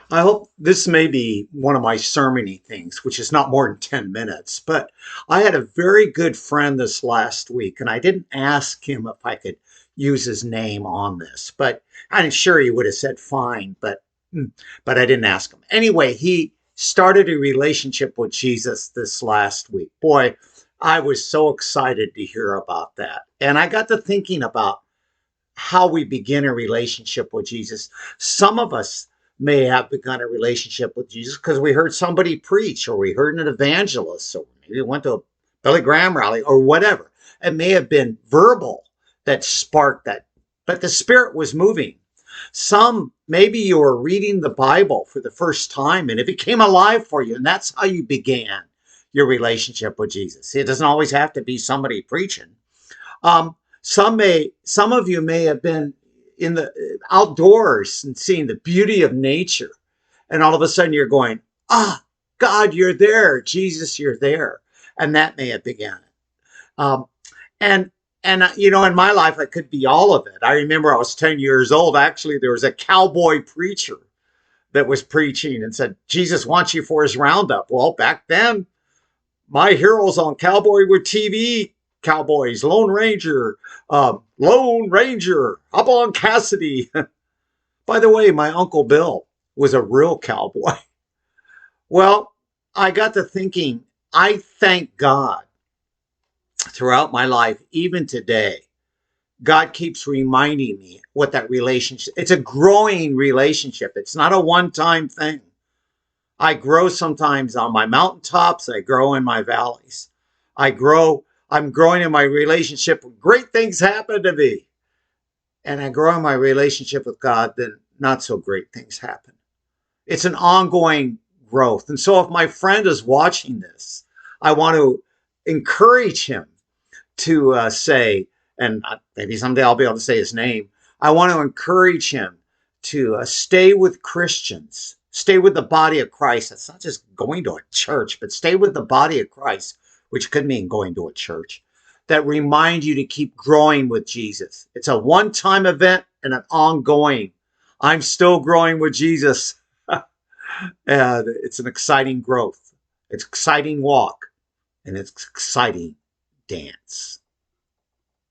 I hope this may be one of my sermony things, which is not more than 10 minutes. But I had a very good friend this last week, and I didn't ask him if I could use his name on this, but I'm sure he would have said fine, but I didn't ask him. Anyway, he started a relationship with Jesus this last week. Boy, I was so excited to hear about that. And I got to thinking about how we begin a relationship with Jesus. Some of us may have begun a relationship with Jesus because we heard somebody preach, or we heard an evangelist, or maybe went to a Billy Graham rally, or whatever. It may have been verbal that sparked that, but the Spirit was moving. Some, maybe you were reading the Bible for the first time and it became alive for you, and that's how you began your relationship with Jesus. It doesn't always have to be somebody preaching. Some of you may have been in the outdoors and seeing the beauty of nature, and all of a sudden you're going, ah, God, you're there. Jesus, you're there. And that may have begun it. Um, and in my life, it could be all of it. I remember I was 10 years old. Actually, there was a cowboy preacher that was preaching and said, Jesus wants you for his roundup. Well, back then, my heroes on Cowboy were TV cowboys, Lone Ranger, up on Cassidy. By the way, my Uncle Bill was a real cowboy. Well, I got to thinking, I thank God throughout my life, even today, God keeps reminding me what that relationship, it's a growing relationship. It's not a one-time thing. I grow sometimes on my mountaintops. I grow in my valleys. I'm growing in my relationship. Great things happen to me. And I grow in my relationship with God, then not so great things happen. It's an ongoing growth. And so if my friend is watching this, I want to encourage him to say, and maybe someday I'll be able to say his name. I want to encourage him to stay with Christians, stay with the body of Christ. It's not just going to a church, but stay with the body of Christ, which could mean going to a church, that remind you to keep growing with Jesus. It's a one-time event and an ongoing. I'm still growing with Jesus. And it's an exciting growth. It's exciting walk, and it's exciting dance.